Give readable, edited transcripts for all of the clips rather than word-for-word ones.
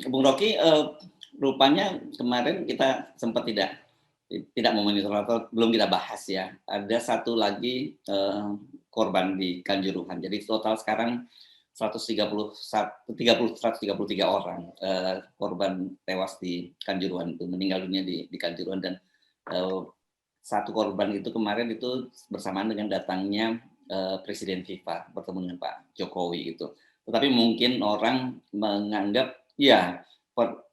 Bung Rocky, rupanya kemarin kita sempat tidak memonitor atau belum kita bahas ya. Ada satu lagi korban di Kanjuruhan. Jadi total sekarang 133 orang korban tewas di Kanjuruhan itu, meninggal dunia di Kanjuruhan. Dan satu korban itu kemarin itu bersamaan dengan datangnya Presiden FIFA bertemu dengan Pak Jokowi itu. Tetapi mungkin orang menganggap ya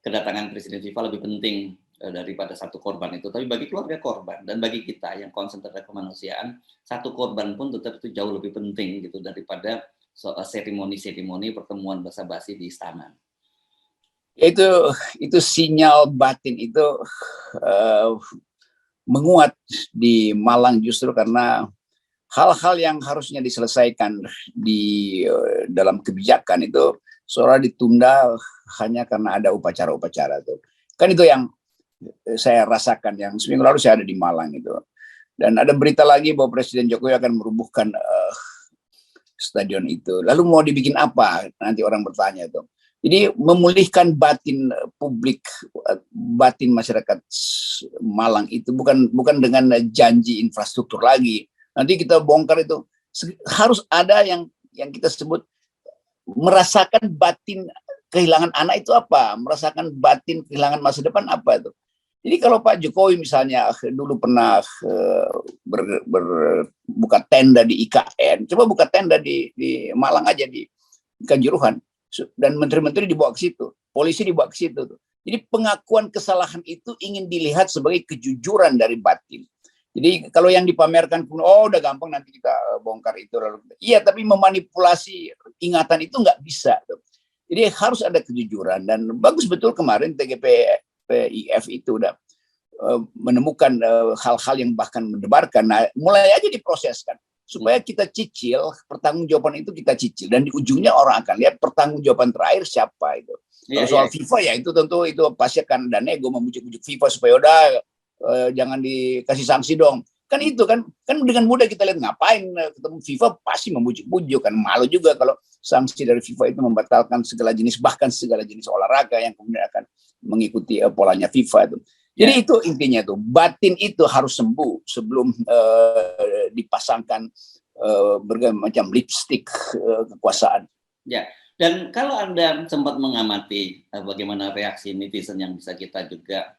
kedatangan Presiden FIFA lebih penting daripada satu korban itu. Tapi bagi keluarga korban dan bagi kita yang concern terhadap kemanusiaan, satu korban pun tetap itu jauh lebih penting gitu daripada seremoni pertemuan basa-basi di istana. Itu sinyal batin itu menguat di Malang justru karena hal-hal yang harusnya diselesaikan di dalam kebijakan itu seolah ditunda hanya karena ada upacara-upacara itu. Kan itu yang saya rasakan, yang seminggu lalu saya ada di Malang itu. Dan ada berita lagi bahwa Presiden Jokowi akan merubuhkan stadion itu. Lalu mau dibikin apa? Nanti orang bertanya itu. Jadi memulihkan batin publik, batin masyarakat Malang itu bukan dengan janji infrastruktur lagi. Nanti kita bongkar itu, harus ada yang kita sebut merasakan batin kehilangan anak itu apa, merasakan batin kehilangan masa depan apa itu. Jadi kalau Pak Jokowi misalnya dulu pernah buka tenda di IKN, coba buka tenda di Malang aja di Kanjuruhan, dan menteri-menteri dibawa ke situ, polisi dibawa ke situ. Jadi pengakuan kesalahan itu ingin dilihat sebagai kejujuran dari batin. Jadi kalau yang dipamerkan pun, oh udah gampang nanti kita bongkar itu. Iya, tapi memanipulasi ingatan itu nggak bisa. Jadi harus ada kejujuran, dan bagus betul kemarin TGPIF itu udah menemukan hal-hal yang bahkan mendebarkan. Nah, mulai aja diproseskan supaya kita cicil, pertanggungjawaban itu kita cicil, dan di ujungnya orang akan lihat pertanggungjawaban terakhir siapa itu. Kalau soal FIFA ya itu tentu itu pasti akan ada nego membujuk-bujuk FIFA supaya udah jangan dikasih sanksi dong. Kan itu kan dengan mudah kita lihat, ngapain ketemu FIFA pasti membujuk-bujuk, kan malu juga kalau sanksi dari FIFA itu membatalkan segala jenis, bahkan segala jenis olahraga yang kemudian akan mengikuti polanya FIFA itu. Jadi itu intinya tuh, batin itu harus sembuh sebelum dipasangkan berbagai macam lipstick kekuasaan. Ya, dan kalau Anda sempat mengamati bagaimana reaksi netizen yang bisa kita juga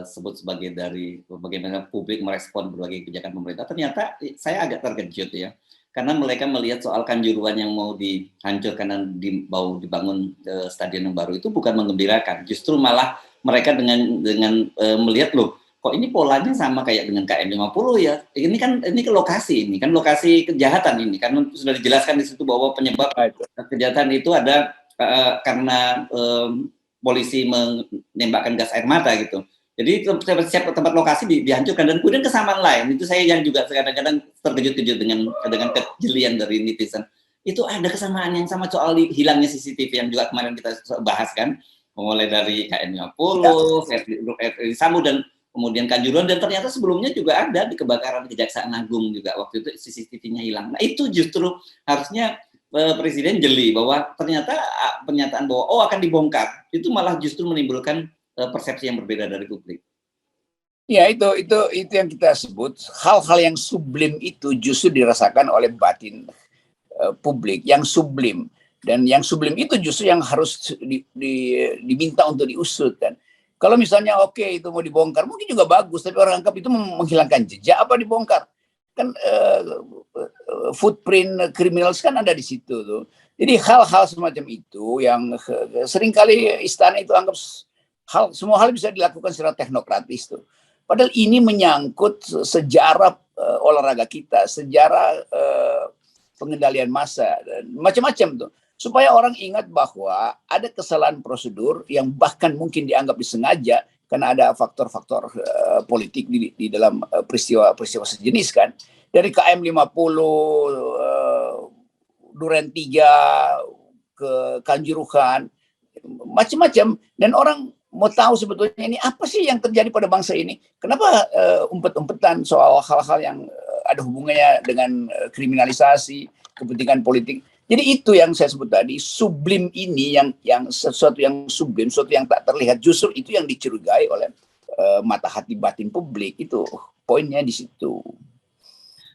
sebut sebagai dari bagaimana publik merespon berbagai kebijakan pemerintah, ternyata saya agak terkejut ya, karena mereka melihat soal Kanjuruhan yang mau dihancurkan dan mau dibangun stadion yang baru itu bukan menggembirakan, justru malah mereka dengan melihat, loh kok ini polanya sama kayak dengan KM50 ya, ini kan lokasi kejahatan ini, kan sudah dijelaskan di situ bahwa penyebab kejahatan itu ada karena polisi menembakkan gas air mata gitu. Jadi setiap tempat lokasi dihancurkan, dan kemudian kesamaan lain itu saya yang juga kadang-kadang terkejut-kejut dengan kejelian dari netizen. Itu ada kesamaan yang sama soal hilangnya CCTV yang juga kemarin kita bahas kan, mulai dari KM50, Verdi Sambo, dan kemudian Kanjuruhan, dan ternyata sebelumnya juga ada di kebakaran Kejaksaan Agung juga waktu itu CCTV-nya hilang. Nah itu justru harusnya Presiden jeli bahwa ternyata pernyataan bahwa akan dibongkar itu malah justru menimbulkan persepsi yang berbeda dari publik. Ya itu yang kita sebut hal-hal yang sublim itu justru dirasakan oleh batin publik yang sublim, dan yang sublim itu justru yang harus diminta untuk diusut kan. Kalau misalnya itu mau dibongkar mungkin juga bagus, tapi orang anggap itu menghilangkan jejak apa dibongkar kan, footprint kriminal kan ada di situ tuh. Jadi hal-hal semacam itu yang seringkali istana itu anggap semua hal bisa dilakukan secara teknokratis tuh. Padahal ini menyangkut sejarah olahraga kita, sejarah pengendalian massa, dan macam-macam tuh. Supaya orang ingat bahwa ada kesalahan prosedur yang bahkan mungkin dianggap disengaja karena ada faktor-faktor politik di dalam peristiwa sejenis kan. Dari KM50, Duren 3 ke Kanjuruhan, macam-macam, dan orang mau tahu sebetulnya ini apa sih yang terjadi pada bangsa ini. Kenapa umpet-umpetan soal hal-hal yang ada hubungannya dengan kriminalisasi, kepentingan politik. Jadi itu yang saya sebut tadi, sublim ini yang sesuatu yang sublim, sesuatu yang tak terlihat, justru itu yang dicurigai oleh mata hati batin publik. Itu poinnya di situ.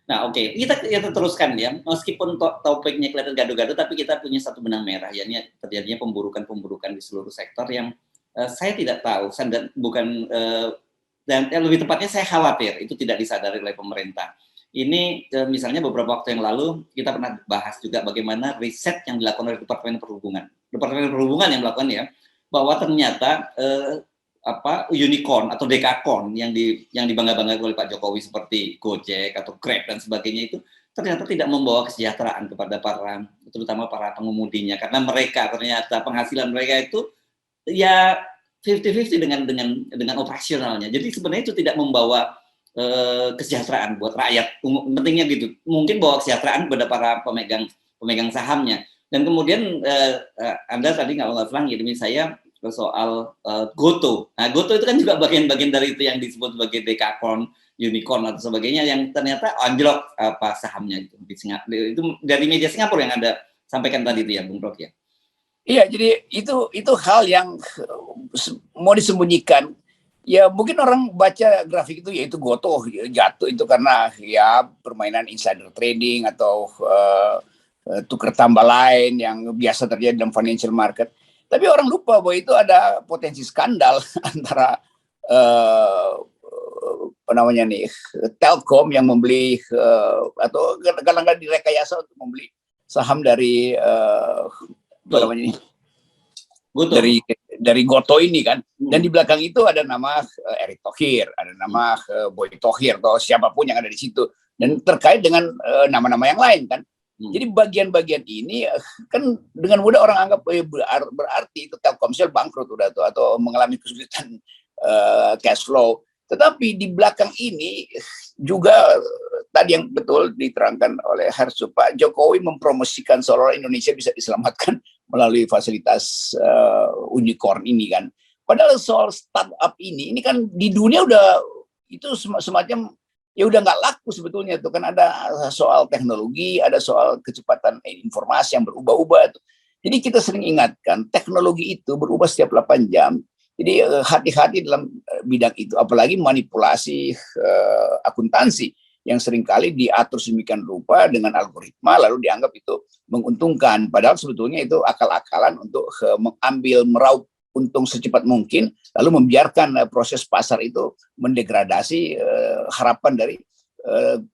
Nah, oke, kita teruskan ya. Meskipun topiknya kelihatan gaduh-gaduh, tapi kita punya satu benang merah, yakni terjadinya pemburukan di seluruh sektor yang saya tidak tahu, bukan dan lebih tepatnya saya khawatir itu tidak disadari oleh pemerintah. Ini misalnya beberapa waktu yang lalu kita pernah bahas juga bagaimana riset yang dilakukan oleh Departemen Perhubungan yang melakukan ya, bahwa ternyata unicorn atau dekakorn yang dibangga-banggakan oleh Pak Jokowi seperti Gojek atau Grab dan sebagainya itu ternyata tidak membawa kesejahteraan kepada terutama para pengemudinya, karena mereka ternyata penghasilan mereka itu ya 50-50 dengan operasionalnya. Jadi sebenarnya itu tidak membawa kesejahteraan buat rakyat. Pentingnya gitu. Mungkin bawa kesejahteraan kepada para pemegang sahamnya. Dan kemudian Anda tadi nggak salah ngirimin saya soal Goto. Nah, Goto itu kan juga bagian-bagian dari itu yang disebut sebagai dekakorn, unicorn atau sebagainya yang ternyata anjlok sahamnya itu di Singapura. Itu dari media Singapura yang Anda sampaikan tadi itu ya, Bung Rocky ya. Iya, jadi itu hal yang mau disembunyikan. Ya mungkin orang baca grafik itu yaitu Goto jatuh itu karena ya permainan insider trading atau tukar tambah lain yang biasa terjadi dalam financial market. Tapi orang lupa bahwa itu ada potensi skandal antara Telkom yang membeli atau kadang-kadang direkayasa untuk membeli saham dari dari Goto ini kan. Dan di belakang itu ada nama Erick Thohir, ada nama Boy Thohir atau siapapun yang ada di situ, dan terkait dengan nama-nama yang lain kan. Jadi bagian-bagian ini kan dengan mudah orang anggap berarti itu Telkomsel bangkrut udah tuh atau mengalami kesulitan cash flow. Tetapi di belakang ini juga tadi yang betul diterangkan oleh Harsu, Pak Jokowi mempromosikan seolah-olah Indonesia bisa diselamatkan melalui fasilitas unicorn ini kan. Padahal soal startup ini kan di dunia udah itu semacam ya udah nggak laku sebetulnya tuh kan, ada soal teknologi, ada soal kecepatan informasi yang berubah-ubah tuh. Jadi kita sering ingatkan teknologi itu berubah setiap 8 jam. Jadi hati-hati dalam bidang itu, apalagi manipulasi akuntansi yang seringkali diatur sedemikian rupa dengan algoritma lalu dianggap itu menguntungkan, padahal sebetulnya itu akal-akalan untuk mengambil meraup untung secepat mungkin, lalu membiarkan proses pasar itu mendegradasi harapan dari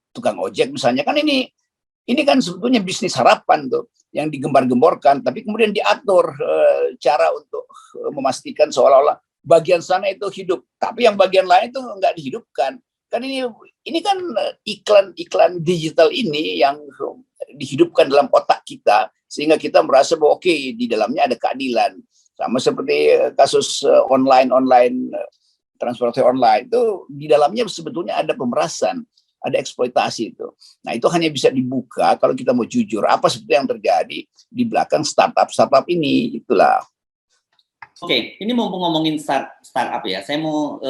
tukang ojek misalnya. Kan ini kan sebetulnya bisnis harapan tuh yang digembar-gemborkan, tapi kemudian diatur cara untuk memastikan seolah-olah bagian sana itu hidup, tapi yang bagian lain itu nggak dihidupkan. Kan ini kan iklan digital ini yang dihidupkan dalam otak kita sehingga kita merasa bahwa oke, di dalamnya ada keadilan. Sama seperti kasus online transportasi online itu di dalamnya sebetulnya ada pemerasan, ada eksploitasi itu. Nah itu hanya bisa dibuka kalau kita mau jujur apa sebetulnya yang terjadi di belakang startup itulah. Oke, ini mumpung ngomongin startup ya, saya mau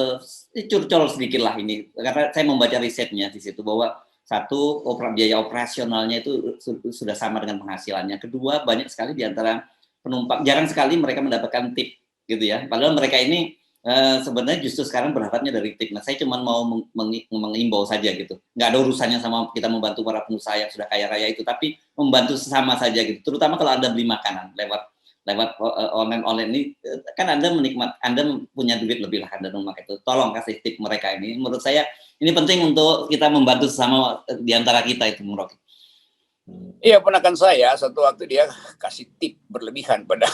curcol sedikit lah ini, karena saya membaca risetnya di situ bahwa satu, biaya operasionalnya itu sudah sama dengan penghasilannya. Kedua, banyak sekali di antara penumpang, jarang sekali mereka mendapatkan tip gitu ya. Padahal mereka ini sebenarnya justru sekarang berharapnya dari tip. Nah, saya cuma mau mengimbau saja gitu. Nggak ada urusannya sama kita membantu para pengusaha yang sudah kaya raya itu, tapi membantu sesama saja gitu. Terutama kalau Anda beli makanan lewat online ini, kan Anda punya duit lebih lah Anda memakai itu. Tolong kasih tip mereka ini. Menurut saya ini penting untuk kita membantu sesama di antara kita itu, Bung Rocky. Iya, ponakan saya satu waktu dia kasih tip berlebihan pada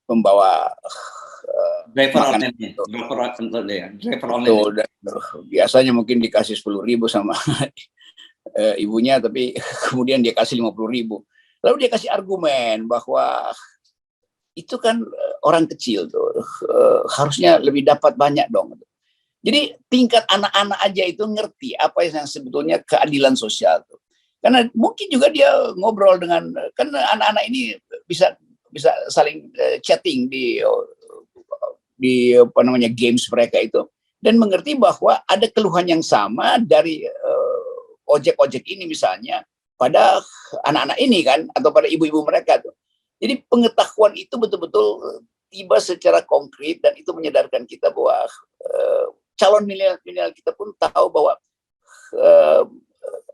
pembawa driver online. Biasanya mungkin dikasih 10.000 sama ibunya, tapi kemudian dia kasih 50.000. Lalu dia kasih argumen bahwa itu kan orang kecil tuh harusnya lebih dapat banyak dong. Jadi tingkat anak-anak aja itu ngerti apa yang sebetulnya keadilan sosial tuh. Karena mungkin juga dia ngobrol dengan, kan anak-anak ini bisa saling chatting di games mereka itu, dan mengerti bahwa ada keluhan yang sama dari ojek-ojek ini misalnya. pada anak-anak ini kan, atau pada ibu-ibu mereka tuh. Jadi pengetahuan itu betul-betul tiba secara konkret, dan itu menyadarkan kita bahwa calon milenial kita pun tahu bahwa uh,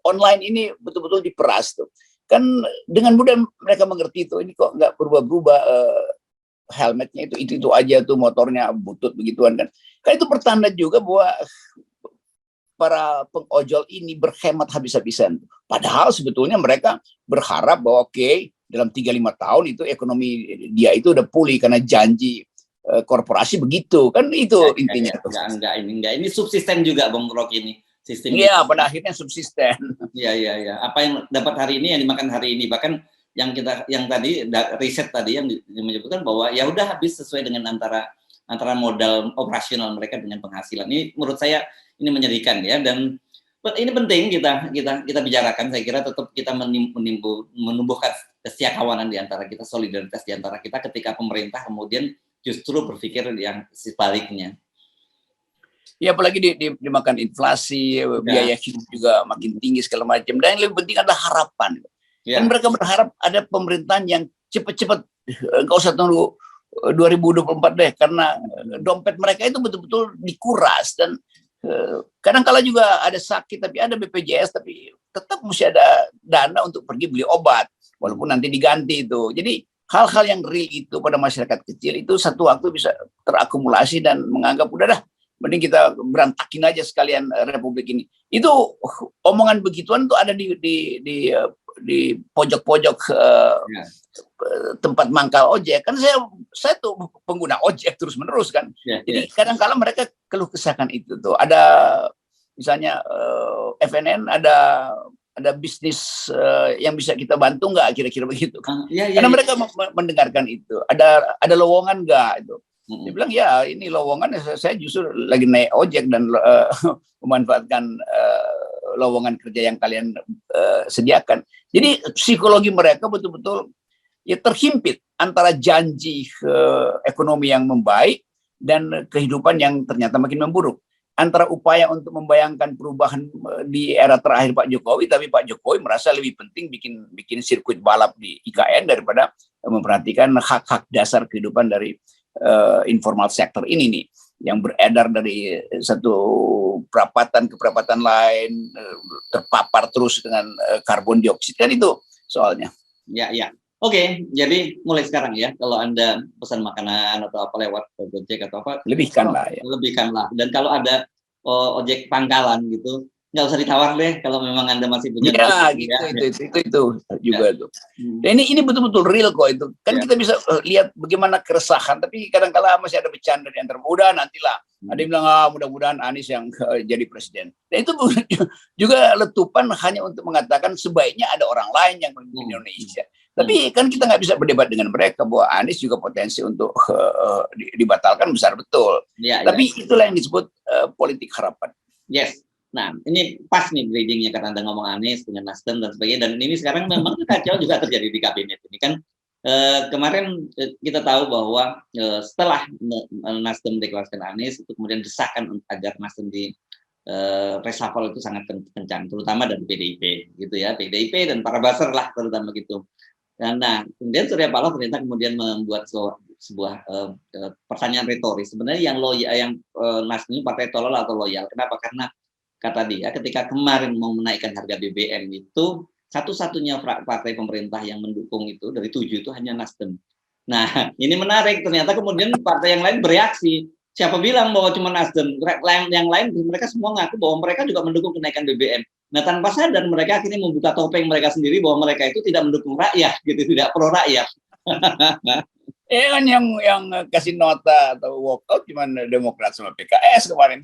online ini betul-betul diperas tuh. Kan dengan mudah mereka mengerti tuh, ini kok nggak berubah-berubah, helmetnya itu aja tuh, motornya butut begituan kan. Kan itu pertanda juga bahwa para pengojol ini berhemat habis-habisan. Padahal sebetulnya mereka berharap bahwa oke, dalam 3-5 tahun itu ekonomi dia itu udah pulih karena janji korporasi begitu. Kan itu intinya. Enggak. Ini subsisten juga Bang Rocky ini. Sistem Iya, pada akhirnya subsisten. Iya. Apa yang dapat hari ini yang dimakan hari ini. Bahkan yang tadi riset tadi yang menyebutkan bahwa ya udah habis sesuai dengan antara modal operasional mereka dengan penghasilan. Ini menurut saya ini menyedihkan ya, dan ini penting kita bicarakan. Saya kira tetap kita menumbuhkan kesetiakawanan di antara kita, solidaritas di antara kita ketika pemerintah kemudian justru berpikir yang sebaliknya. Ya apalagi dimakan inflasi, biaya hidup juga makin tinggi segala macam. Dan yang lebih penting adalah harapan. Dan mereka berharap ada pemerintahan yang cepat-cepat, nggak usah tunggu 2024 deh, karena dompet mereka itu betul-betul dikuras. Dan kadang-kala juga ada sakit tapi ada BPJS, tapi tetap mesti ada dana untuk pergi beli obat walaupun nanti diganti itu. Jadi hal-hal yang real itu pada masyarakat kecil itu satu waktu bisa terakumulasi dan menganggap udah dah, mending kita berantakin aja sekalian republik ini. Itu omongan begituan tuh ada di pojok-pojok tempat mangkal ojek. Kan saya tuh pengguna ojek terus-menerus kan. Jadi kadang-kala mereka keluh kesahkan itu tuh. Ada misalnya FNN ada bisnis yang bisa kita bantu nggak, kira-kira begitu kan. Karena mereka mendengarkan itu. Ada lowongan nggak itu. Dia bilang ya ini lowongan, saya justru lagi naik ojek dan memanfaatkan lowongan kerja yang kalian sediakan. Jadi psikologi mereka betul-betul ya terhimpit antara janji ekonomi yang membaik dan kehidupan yang ternyata makin memburuk. Antara upaya untuk membayangkan perubahan di era terakhir Pak Jokowi, tapi Pak Jokowi merasa lebih penting bikin sirkuit balap di IKN daripada memperhatikan hak-hak dasar kehidupan dari informal sektor ini nih, yang beredar dari satu perapatan ke perapatan lain, terpapar terus dengan karbon dioksida, kan itu soalnya. Ya. Oke, jadi mulai sekarang ya, kalau Anda pesan makanan atau apa lewat Gojek atau apa, lebihkanlah ya. Lebihkanlah. Dan kalau ada ojek pangkalan gitu, nggak usah ditawar deh kalau memang Anda masih punya duit, gitu, itu juga tuh. Dan ini betul-betul real kok itu. Kan kita bisa lihat bagaimana keresahan, tapi kadang-kala masih ada bercanda di antara muda, nantilah ada yang bilang mudah-mudahan Anies yang jadi presiden. Dan itu juga letupan hanya untuk mengatakan sebaiknya ada orang lain yang memimpin Indonesia. Tapi kan kita nggak bisa berdebat dengan mereka bahwa Anies juga potensi untuk dibatalkan besar betul. Tapi itulah yang disebut politik harapan. Yes. Nah, ini pas nih bridgingnya karena Anda ngomong Anies dengan Nasdem dan sebagainya. Dan ini sekarang memang kacau juga terjadi di kabinet ini kan. Kemarin kita tahu bahwa setelah Nasdem deklarasikan Anies, itu kemudian desakan agar Nasdem di reshuffle itu sangat kencang, terutama dari PDIP, gitu ya, PDIP dan para buzzer lah terutama gitu. Nah, kemudian Surya Paloh ternyata kemudian membuat sebuah pertanyaan retoris. Sebenarnya yang Nasdem partai tolol atau loyal. Kenapa? Karena kata dia, ketika kemarin mau menaikkan harga BBM itu satu-satunya partai pemerintah yang mendukung itu dari 7 itu hanya Nasdem. Nah, ini menarik. Ternyata kemudian partai yang lain bereaksi. Siapa bilang bahwa cuma Nasdem? Yang lain mereka semua ngaku bahwa mereka juga mendukung kenaikan BBM. Nah, tanpa sadar mereka akhirnya membuka topeng mereka sendiri bahwa mereka itu tidak mendukung rakyat, gitu, tidak pro rakyat. Kan yang kasih nota atau walkout cuma Demokrat sama PKS kemarin.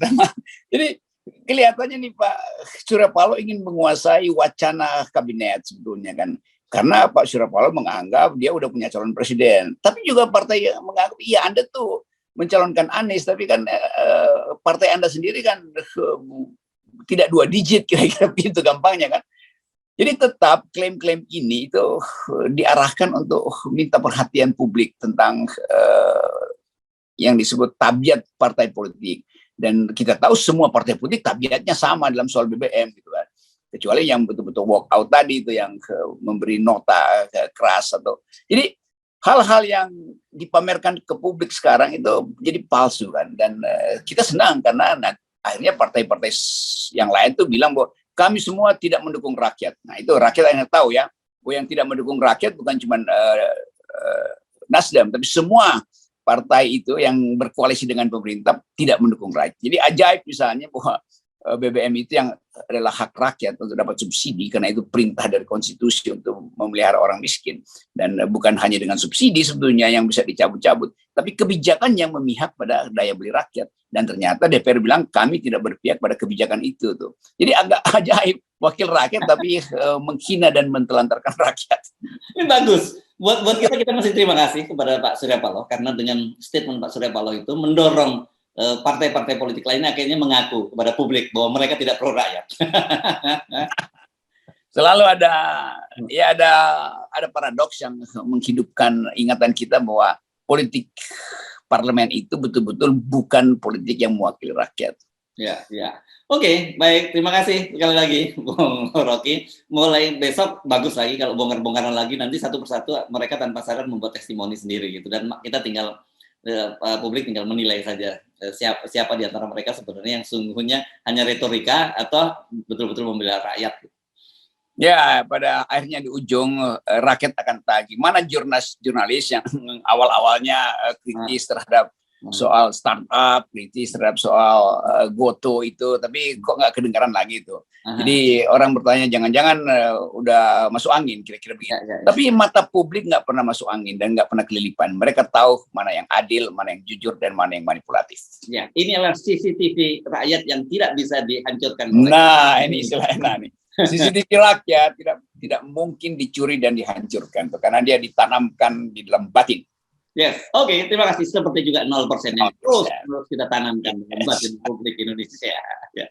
Jadi kelihatannya nih Pak Surya Paloh ingin menguasai wacana kabinet sebetulnya kan. Karena Pak Surya Paloh menganggap dia udah punya calon presiden. Tapi juga partai yang menganggap, iya Anda tuh mencalonkan Anies, tapi kan partai Anda sendiri kan tidak 2 digit, kira-kira begitu gampangnya kan. Jadi tetap klaim-klaim ini itu diarahkan untuk minta perhatian publik tentang yang disebut tabiat partai politik. Dan kita tahu semua partai politik tabiatnya sama dalam soal BBM gitu kan. kecuali yang betul-betul walk out tadi itu yang memberi nota keras atau jadi hal-hal yang dipamerkan ke publik sekarang itu jadi palsu kan, dan kita senang karena akhirnya partai-partai yang lain tuh bilang bahwa kami semua tidak mendukung rakyat. Nah itu rakyat yang tahu ya, bahwa yang tidak mendukung rakyat bukan cuma Nasdem, tapi semua partai itu yang berkoalisi dengan pemerintah tidak mendukung rakyat. Jadi ajaib misalnya bahwa BBM itu yang adalah hak rakyat untuk dapat subsidi karena itu perintah dari konstitusi untuk memelihara orang miskin, dan bukan hanya dengan subsidi sebetulnya yang bisa dicabut-cabut, tapi kebijakan yang memihak pada daya beli rakyat, dan ternyata DPR bilang kami tidak berpihak pada kebijakan itu tuh. Jadi agak ajaib, wakil rakyat tapi menghina dan mentelantarkan rakyat. Ini bagus. Buat kita masih terima kasih kepada Pak Surya Paloh karena dengan statement Pak Surya Paloh itu mendorong partai-partai politik lainnya akhirnya mengaku kepada publik bahwa mereka tidak pro rakyat. Selalu ada paradoks yang menghidupkan ingatan kita bahwa politik parlemen itu betul-betul bukan politik yang mewakili rakyat. Ya. Oke, baik. Terima kasih sekali lagi, Bung Rocky. Mulai besok bagus lagi kalau bongkar-bongkaran lagi, nanti satu persatu mereka tanpa sadar membuat testimoni sendiri gitu, dan kita tinggal publik tinggal menilai saja siapa di antara mereka sebenarnya yang sungguhnya hanya retorika atau betul-betul membela rakyat. Ya, pada akhirnya di ujung rakyat akan tagih. Mana jurnalis yang awal-awalnya kritis terhadap soal startup, kritis terhadap soal Goto itu, tapi kok nggak kedengaran lagi itu. Jadi orang bertanya jangan-jangan udah masuk angin kira-kira begitu. Ya. Tapi mata publik nggak pernah masuk angin dan nggak pernah kelilipan. Mereka tahu mana yang adil, mana yang jujur, dan mana yang manipulatif. Ya, ini adalah CCTV rakyat yang tidak bisa dihancurkan. Nah, ini istilahnya nih. CCTV rakyat tidak mungkin dicuri dan dihancurkan terus dia ditanamkan di dalam batin. Yes, oke, terima kasih. Seperti juga 0% yang terus kita tanamkan di batin publik Indonesia. Ya.